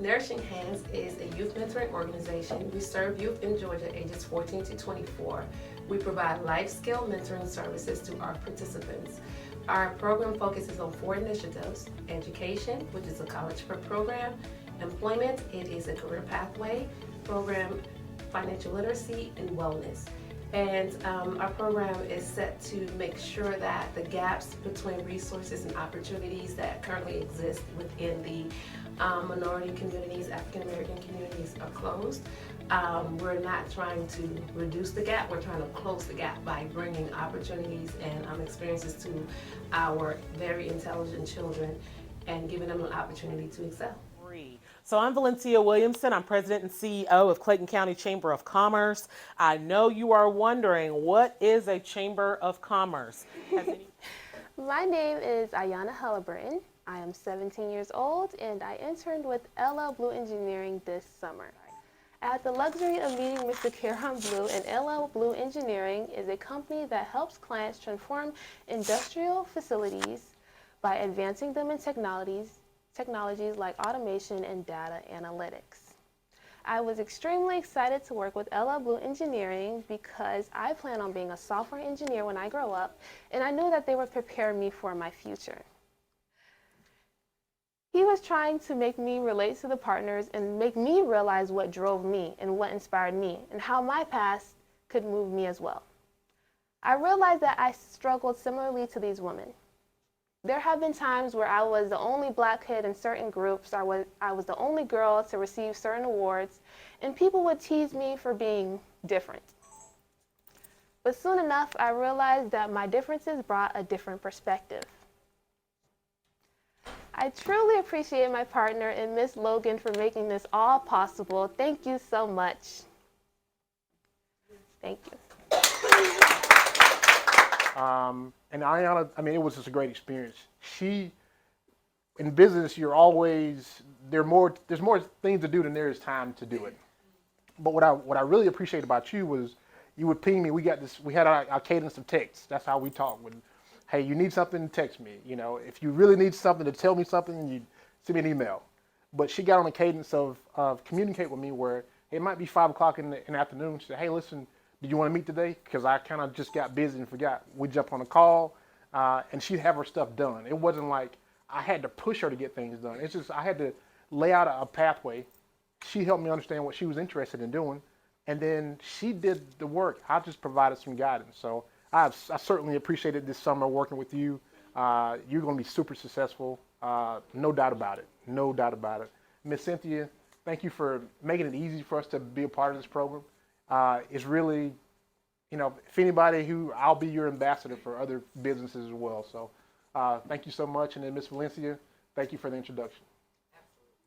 Nourishing Hands is a youth mentoring organization. We serve youth in Georgia ages 14 to 24. We provide life skill mentoring services to our participants. Our program focuses on 4 initiatives: education, which is a college prep program; employment, it is a career pathway program; financial literacy; and wellness. And our program is set to make sure that the gaps between resources and opportunities that currently exist within the minority communities, African American communities, are closed. We're not trying to reduce the gap, we're trying to close the gap by bringing opportunities and experiences to our very intelligent children and giving them an opportunity to excel. So I'm Valencia Williamson. I'm President and CEO of Clayton County Chamber of Commerce. I know you are wondering, what is a Chamber of Commerce? My name is Ayana Halliburton. I am 17 years old and I interned with LL Blue Engineering this summer. I had the luxury of meeting Mr. Kieran Blue, and LL Blue Engineering is a company that helps clients transform industrial facilities by advancing them in technologies like automation and data analytics. I was extremely excited to work with LL Blue Engineering because I plan on being a software engineer when I grow up, and I knew that they would prepare me for my future. He was trying to make me relate to the partners and make me realize what drove me and what inspired me and how my past could move me as well. I realized that I struggled similarly to these women. There have been times where I was the only black kid in certain groups, I was the only girl to receive certain awards, and people would tease me for being different. But soon enough, I realized that my differences brought a different perspective. I truly appreciate my partner and Miss Logan for making this all possible. Thank you so much. Thank you. And Ayana, I mean, it was just a great experience. In business, you're always, there's more things to do than there is time to do it. But what I really appreciate about you was you would ping me. We had our cadence of texts. That's how we talk. Hey, you need something, text me. You know, if you really need something to tell me something, you send me an email. But she got on a cadence of communicate with me where it might be 5 o'clock in the afternoon. She said, hey, listen, do you want to meet today? Because I kind of just got busy and forgot. We jump on a call, and she'd have her stuff done. It wasn't like I had to push her to get things done. It's just I had to lay out a pathway. She helped me understand what she was interested in doing, and then she did the work. I just provided some guidance. So I certainly appreciated this summer working with you. You're going to be super successful, no doubt about it. No doubt about it. Miss Cynthia, thank you for making it easy for us to be a part of this program. It's really, you know, if anybody I'll be your ambassador for other businesses as well. So thank you so much. And then Miss Valencia, thank you for the introduction.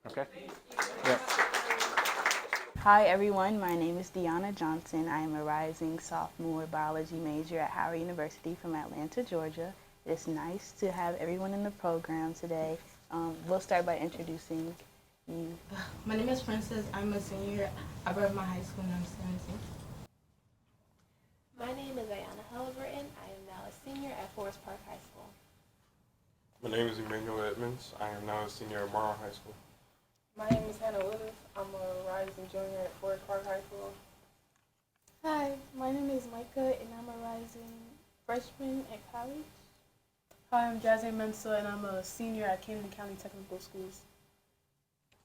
Absolutely. Okay? Yeah. Hi everyone, my name is Deanna Johnson. I am a rising sophomore biology major at Howard University from Atlanta, Georgia. It's nice to have everyone in the program today. We'll start by introducing you. My name is Princess. I'm a senior at Brevard High School and I'm 17. My name is Ayana Halliburton. I am now a senior at Forest Park High School. My name is Emmanuel Edmonds. I am now a senior at Morrow High School. My name is Hannah Willis. I'm a rising junior at Forest Park High School. Hi, my name is Micah and I'm a rising freshman at college. Hi, I'm Jazzy Mensa and I'm a senior at Camden County Technical Schools.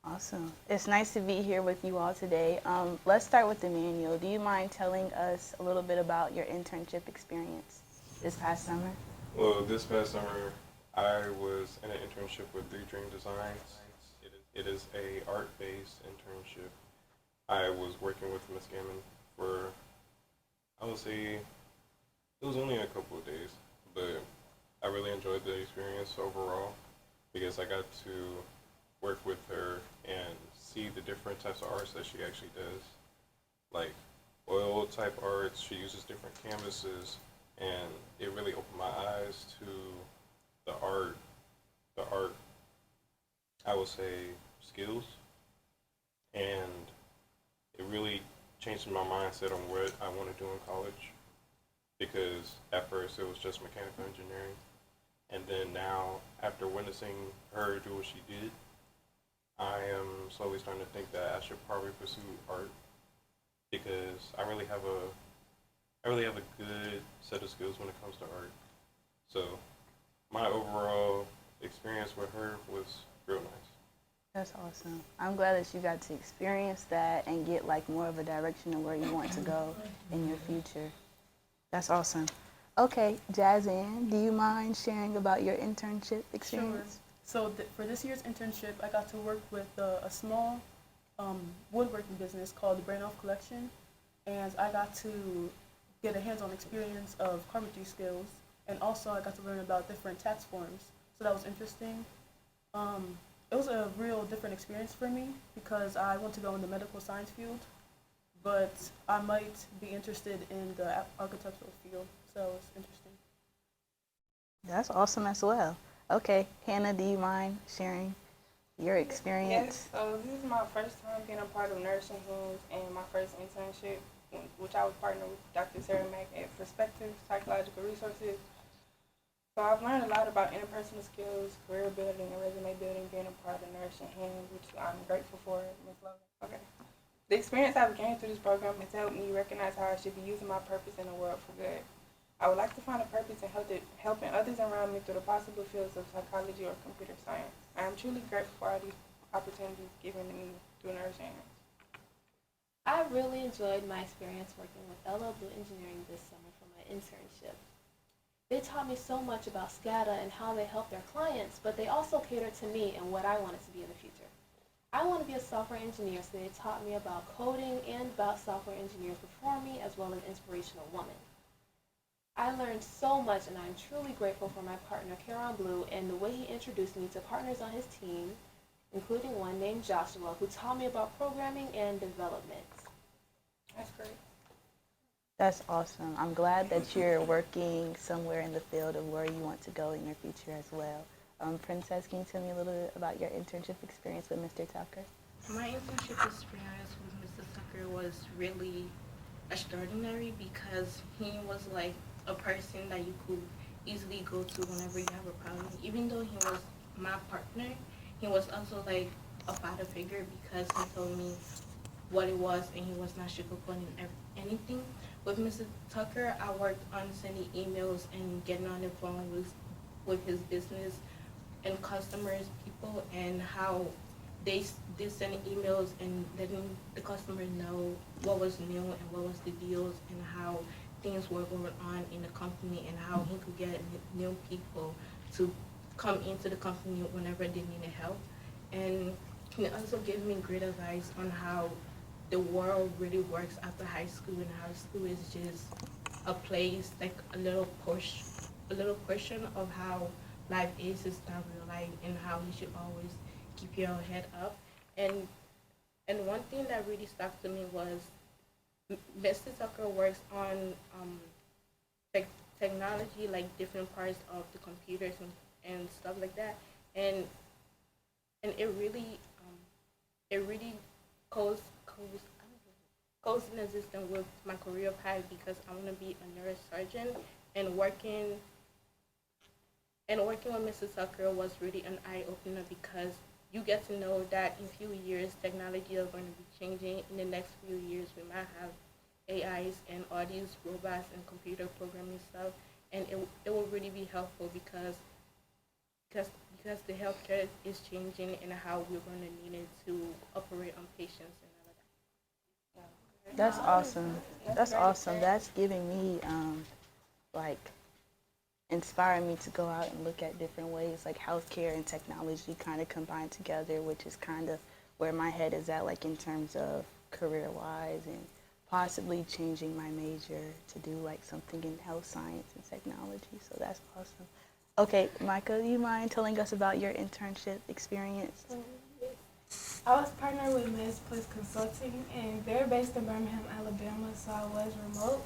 Awesome. It's nice to be here with you all today. Let's start with Emmanuel. Do you mind telling us a little bit about your internship experience this past summer? Well, this past summer, I was in an internship with 3 Dream Designs. It is a art-based internship. I was working with Ms. Gammon for, I would say, it was only a couple of days, but I really enjoyed the experience overall because I got to work with her and see the different types of arts that she actually does. Like oil type arts, she uses different canvases, and it really opened my eyes to the art, I would say, skills, and it really changed my mindset on what I want to do in college, because at first it was just mechanical engineering, and then now, after witnessing her do what she did, I am slowly starting to think that I should probably pursue art because I really have a good set of skills when it comes to art. So my overall experience with her was real nice. That's awesome. I'm glad that you got to experience that and get like more of a direction of where you want to go in your future. That's awesome. Okay, Jazanne, do you mind sharing about your internship experience? So for this year's internship, I got to work with a small woodworking business called the BrandAdvancing Collection, and I got to get a hands-on experience of carpentry skills, and also I got to learn about different tax forms. So that was interesting. It was a real different experience for me because I want to go in the medical science field, but I might be interested in the architectural field, so it's interesting. That's awesome as well. Okay, Hannah, do you mind sharing your experience? Yes, so this is my first time being a part of Nourishing and my first internship, which I was partnered with Dr. Sarah Mack at Perspective Psychological Resources. So I've learned a lot about interpersonal skills, career building, and resume building being a part of Nourishing Hands, which I'm grateful for, Ms. Logan. Okay. The experience I've gained through this program has helped me recognize how I should be using my purpose in the world for good. I would like to find a purpose in helping others around me through the possible fields of psychology or computer science. I am truly grateful for all these opportunities given to me through Nourishing Hands. I really enjoyed my experience working with LL Blue Engineering this summer for my internship. They taught me so much about SCADA and how they help their clients, but they also catered to me and what I wanted to be in the future. I want to be a software engineer, so they taught me about coding and about software engineers before me, as well as Inspirational Woman. I learned so much, and I'm truly grateful for my partner, Caron Blue, and the way he introduced me to partners on his team, including one named Joshua, who taught me about programming and development. That's great. That's awesome. I'm glad that you're working somewhere in the field of where you want to go in your future as well. Princess, can you tell me a little bit about your internship experience with Mr. Tucker? My internship experience with Mr. Tucker was really extraordinary because he was like a person that you could easily go to whenever you have a problem. Even though he was my partner, he was also like a father figure because he told me what it was and he was not sugarcoating anything. With Mr. Tucker, I worked on sending emails and getting on the phone with his business and customers, people, and how they send emails and letting the customer know what was new and what was the deals and how things were going on in the company and how he could get new people to come into the company whenever they needed help. And he also gave me great advice on how the world really works after high school and how school is just a place, like a little portion of how life is not real life and how you should always keep your head up. And one thing that really stuck to me was Mr. Tucker works on technology, like different parts of the computers and stuff like that. And it really goes in existence with my career path because I want to be a neurosurgeon, and working with Mr. Tucker was really an eye-opener because you get to know that in a few years technology is going to be changing. In the next few years we might have AIs and all these robots and computer programming stuff, and it will really be helpful because the healthcare is changing and how we're going to need it to operate on patients and all of that. That's awesome. That's awesome. That's giving me inspiring me to go out and look at different ways like healthcare and technology kind of combined together, which is kind of where my head is at, like in terms of career-wise and possibly changing my major to do like something in health science and technology. So that's awesome. Okay, Micah, do you mind telling us about your internship experience? I was partnered with Ms. Plus Consulting, and they're based in Birmingham, Alabama, so I was remote.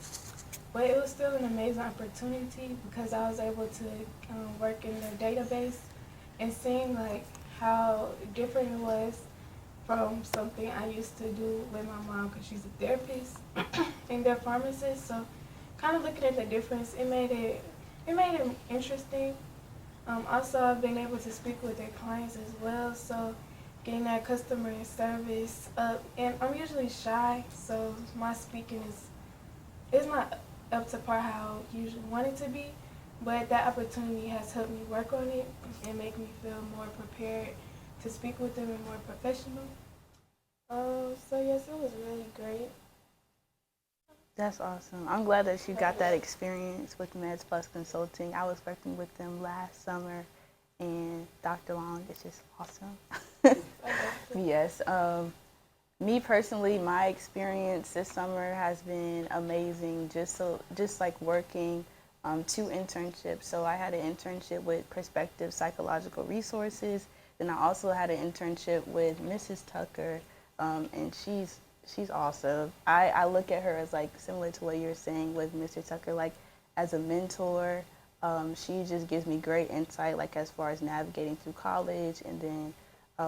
But it was still an amazing opportunity because I was able to work in their database and seeing like how different it was from something I used to do with my mom because she's a therapist and they're pharmacist. So kind of looking at the difference, it made it interesting. Also, I've been able to speak with their clients as well. So getting that customer service up. And I'm usually shy, so my speaking is not up to par how I usually want it to be. But that opportunity has helped me work on it and make me feel more prepared to speak with them and more professional. So yes, it was really great. That's awesome. I'm glad that you got that experience with Meds Plus Consulting. I was working with them last summer, and Dr. Long is just awesome. Yes. Me personally, my experience this summer has been amazing. Just like working 2 internships. So I had an internship with Perspective Psychological Resources. Then I also had an internship with Mrs. Tucker, and she's awesome. I look at her as like similar to what you're saying with Mr. Tucker, like as a mentor. She just gives me great insight, like as far as navigating through college and then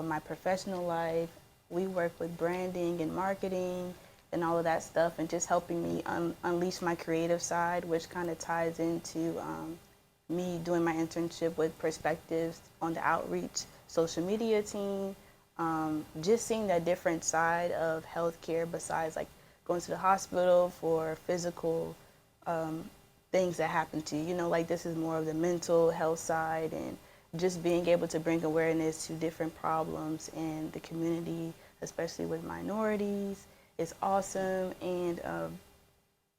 my professional life. We work with branding and marketing and all of that stuff, and just helping me unleash my creative side, which kind of ties into me doing my internship with Perspectives on the outreach social media team. Just seeing that different side of healthcare besides like going to the hospital for physical things that happen to you. You know, like this is more of the mental health side, and just being able to bring awareness to different problems in the community, especially with minorities, is awesome. And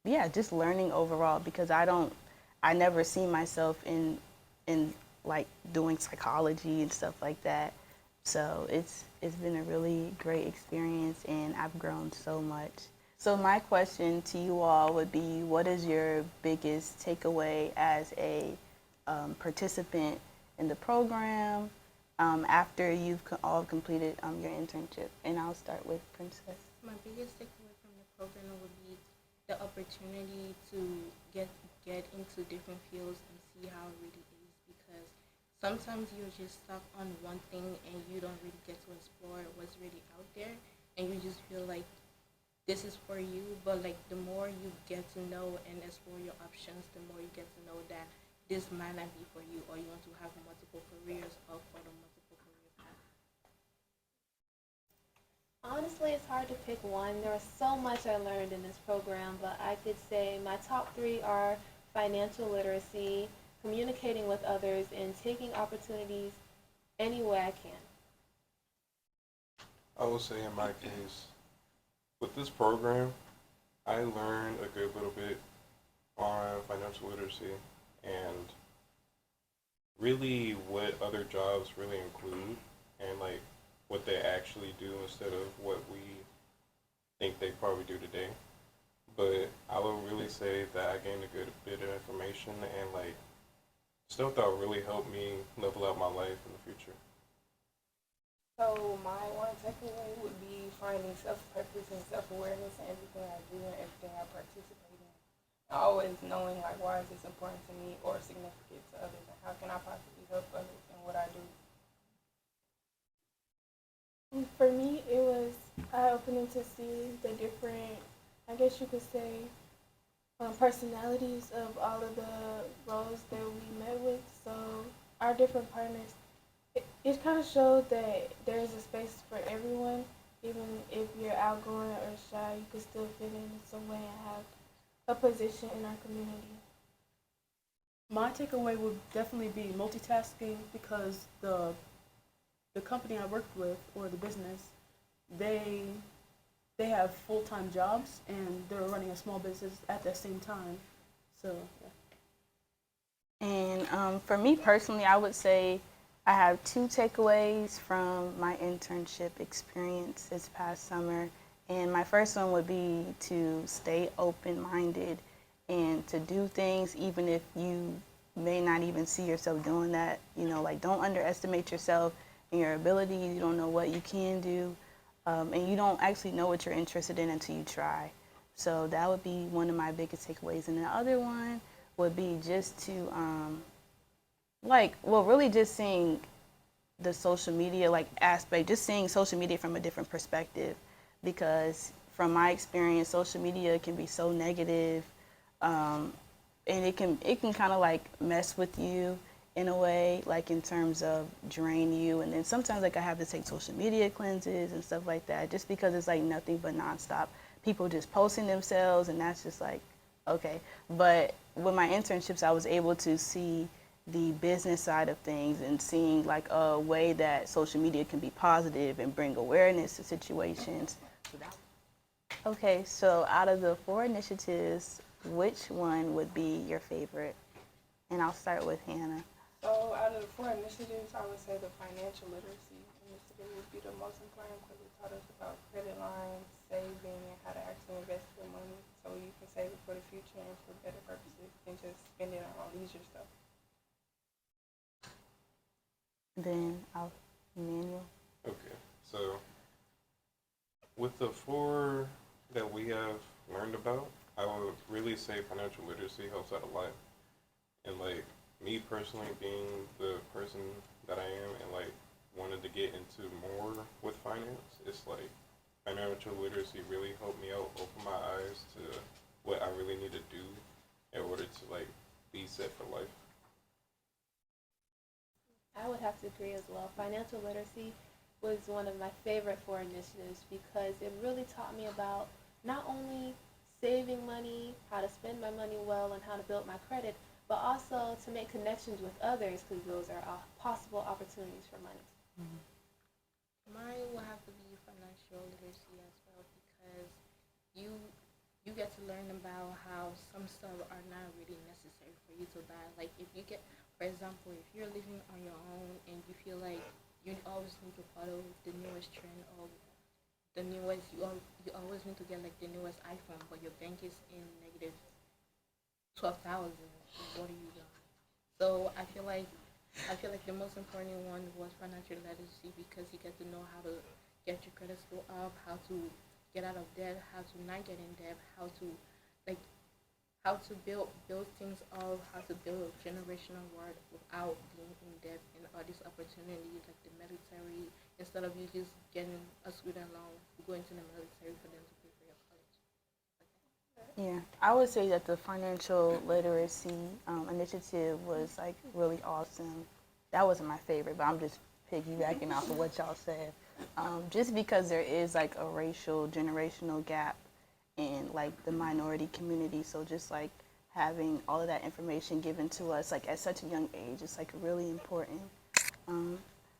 yeah, just learning overall, because I never see myself in like doing psychology and stuff like that. So it's been a really great experience, and I've grown so much. So my question to you all would be, what is your biggest takeaway as a participant in the program after you've all completed your internship? And I'll start with Princess. My biggest takeaway from the program would be the opportunity to get into different fields and see how it really is, because sometimes you're just stuck on one thing and you don't really get to explore what's really out there, and you just feel like this is for you. But like the more you get to know and explore your options, the more you get to know that this might not be for you, or you want to have multiple careers or follow multiple career paths. Honestly, it's hard to pick one. There was so much I learned in this program, but I could say my top 3 are financial literacy, communicating with others, and taking opportunities any way I can. I will say in my case, with this program, I learned a good little bit on financial literacy and really what other jobs really include, and like what they actually do instead of what we think they probably do today. But I would really say that I gained a good bit of information, and like stuff that would really help me level out my life in the future. So my one takeaway would be finding self-purpose and self-awareness in everything I do and everything I participate in. Always knowing like, why is this important to me or significant to others, and how can I possibly help others in what I do. For me, it was eye-opening to see the different, I guess you could say, personalities of all of the roles that we met with. So our different partners, it kind of showed that there is a space for everyone. Even if you're outgoing or shy, you can still fit in some way and have a position in our community. My takeaway would definitely be multitasking, because the company I worked with, or the business, they have full-time jobs and they're running a small business at the same time. So yeah. And for me personally, I would say I have 2 takeaways from my internship experience this past summer. And my first one would be to stay open-minded and to do things even if you may not even see yourself doing that. You know, like, don't underestimate yourself and your abilities. You don't know what you can do, and you don't actually know what you're interested in until you try. So that would be one of my biggest takeaways. And the other one would be just to, really just seeing the social media aspect, just seeing social media from a different perspective. Because from my experience, social media can be so negative, and it can kind of like mess with you in a way, like in terms of drain you. And then sometimes like I have to take social media cleanses and stuff like that, just because it's like nothing but nonstop people just posting themselves, and that's just like, okay. But with my internships, I was able to see the business side of things and seeing like a way that social media can be positive and bring awareness to situations. Okay, so out of the 4 initiatives, which one would be your favorite? And I'll start with Hannah. So out of the 4 initiatives, I would say the financial literacy initiative would be the most important because it taught us about credit lines, saving, and how to actually invest your money so you can save it for the future and for better purposes than just spend it on leisure stuff. Then Emmanuel. Okay, so with the 4 that we have learned about, I would really say financial literacy helps out a lot. And like me personally being the person that I am and like wanted to get into more with finance, it's like financial literacy really helped me out, open my eyes to what I really need to do in order to like be set for life. I would have to agree as well. Financial literacy was one of my favorite 4 initiatives because it really taught me about not only saving money, how to spend my money well, and how to build my credit, but also to make connections with others because those are possible opportunities for money. Mm-hmm. Mine will have to be financial literacy as well because you get to learn about how some stuff are not really necessary for you to buy. Like if you get, for example, if you're living on your own and you feel like you always need to follow the newest trend or the newest, you always need to get like the newest iPhone, but your bank is in negative 12,000. What are you doing? So I feel like the most important one was financial literacy because you get to know how to get your credit score up, how to get out of debt, how to not get in debt, how to build things up, how to build generational wealth without being in debt, and all these opportunities like the military, instead of you just getting a student loan, going to the military for them to pay for your college. Yeah, I would say that the financial literacy initiative was like really awesome. That wasn't my favorite, but I'm just piggybacking off of what y'all said. Just because there is like a racial, generational gap in like the minority community, so just like having all of that information given to us like at such a young age is like really important.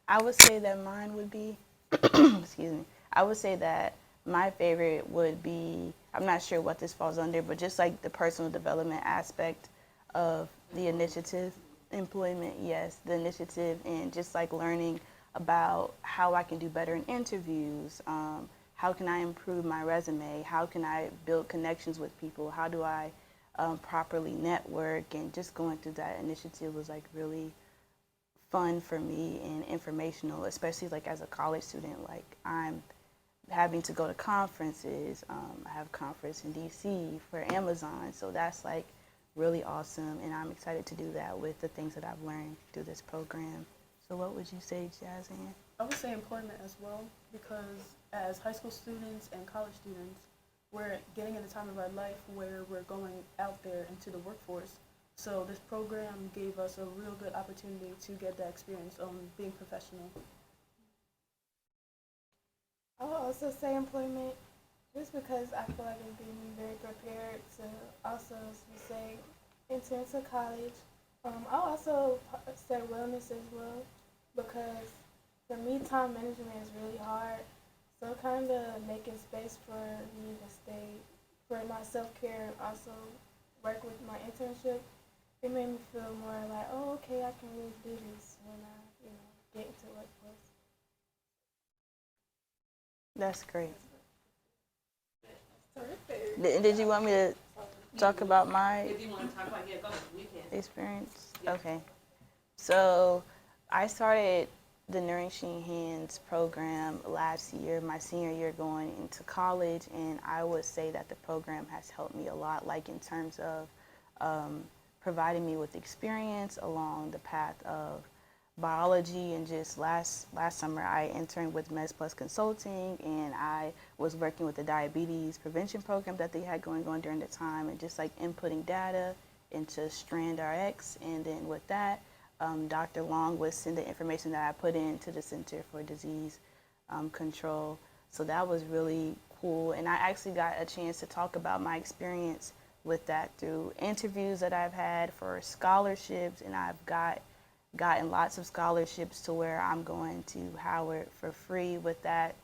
I would say that mine would be, excuse me, I would say that my favorite would be, I'm not sure what this falls under, but just like the personal development aspect of the initiative, employment, yes, the initiative, and just like learning about how I can do better in interviews, how can I improve my resume, how can I build connections with people, how do I properly network, and just going through that initiative was like really fun for me and informational, especially like as a college student. Like I'm having to go to conferences. I have a conference in DC for Amazon, so that's like really awesome, and I'm excited to do that with the things that I've learned through this program. So what would you say, Jazanne? I would say employment as well, because as high school students and college students, we're getting in a time of our life where we're going out there into the workforce. So this program gave us a real good opportunity to get that experience on being professional. I would also say employment, just because I feel like I'm being very prepared to also say enter into college. I'll also say wellness as well, because for me, time management is really hard. So kind of making space for me to stay, for my self-care and also work with my internship, it made me feel more like, oh, okay, I can really do this when I, get into the workplace. That's great. Terrific. Did you want me to talk about my If you want to talk about, yeah, go ahead. You can. experience? Yeah. Okay. So I started the Nourishing Hands program last year, my senior year going into college, and I would say that the program has helped me a lot, like in terms of providing me with experience along the path of biology. And just last summer I interned with Mes Plus Consulting, and I was working with the diabetes prevention program that they had going on during the time, and just like inputting data into StrandRx. And then with that, Dr. Long would send the information that I put into the Center for Disease Control. So that was really cool. And I actually got a chance to talk about my experience with that through interviews that I've had for scholarships, and I've gotten lots of scholarships to where I'm going to Howard for free with that.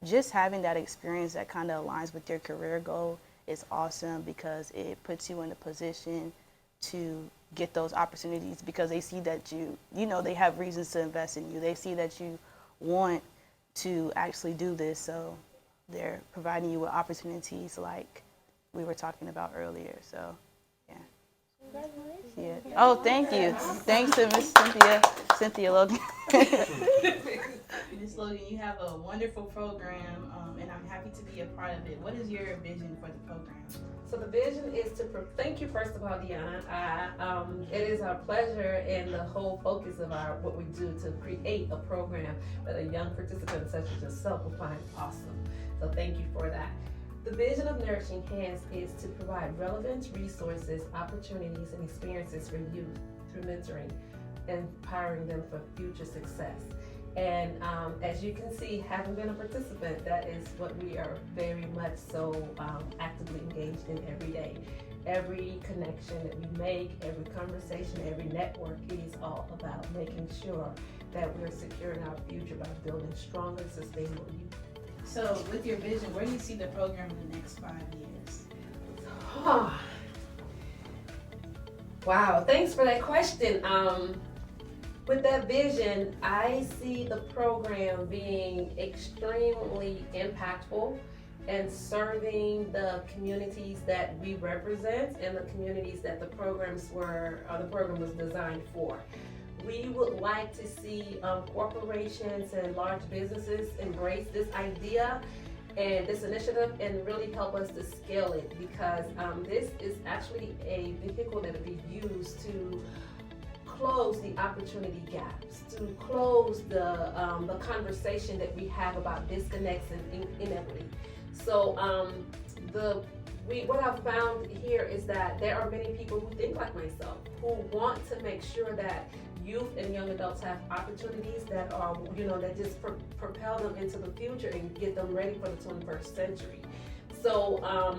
Just having that experience that kind of aligns with your career goal is awesome because it puts you in a position to get those opportunities because they see that they have reasons to invest in you. They see that you want to actually do this, so they're providing you with opportunities like we were talking about earlier. So, yeah. Congratulations. Yeah. Oh, thank you. Thanks to Miss Cynthia Logan. Miss Logan, you have a wonderful program, and I'm happy to be a part of it. What is your vision for the program? So the vision is to, thank you first of all, Deanna. It is our pleasure and the whole focus of what we do to create a program that a young participant such as yourself will find awesome. So thank you for that. The vision of Nourishing Hands is to provide relevant resources, opportunities, and experiences for youth through mentoring, empowering them for future success. And as you can see, having been a participant, that is what we are very much so actively engaged in every day. Every connection that we make, every conversation, every network is all about making sure that we're securing our future by building stronger, sustainable youth. So with your vision, where do you see the program in the next 5 years? Wow, thanks for that question. With that vision, I see the program being extremely impactful and serving the communities that we represent and the communities that the program was designed for. We would like to see corporations and large businesses embrace this idea and this initiative and really help us to scale it because this is actually a vehicle that will be used to close the opportunity gaps, to close the conversation that we have about disconnects and inequity. So what I've found here is that there are many people who think like myself, who want to make sure that youth and young adults have opportunities that are, that just propel them into the future and get them ready for the 21st century. So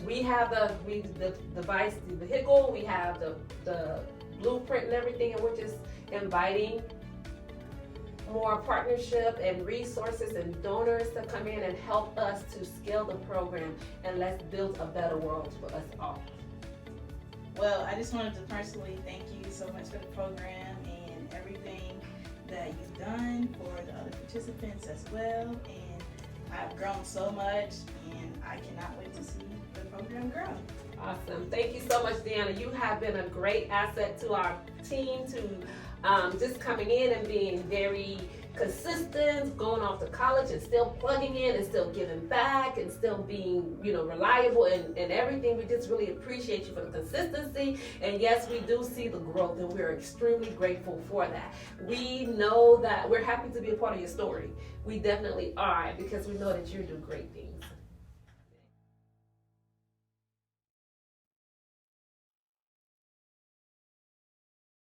we have the device, the vehicle, we have the blueprint and everything, and we're just inviting more partnership and resources and donors to come in and help us to scale the program, and let's build a better world for us all. Well, I just wanted to personally thank you so much for the program and everything that you've done for the other participants as well, and I've grown so much and I cannot wait to see the program grow. Awesome. Thank you so much, Deanna. You have been a great asset to our team, to just coming in and being very consistent, going off to college and still plugging in and still giving back and still being, reliable and everything. We just really appreciate you for the consistency. And yes, we do see the growth and we're extremely grateful for that. We know that we're happy to be a part of your story. We definitely are, because we know that you do great things.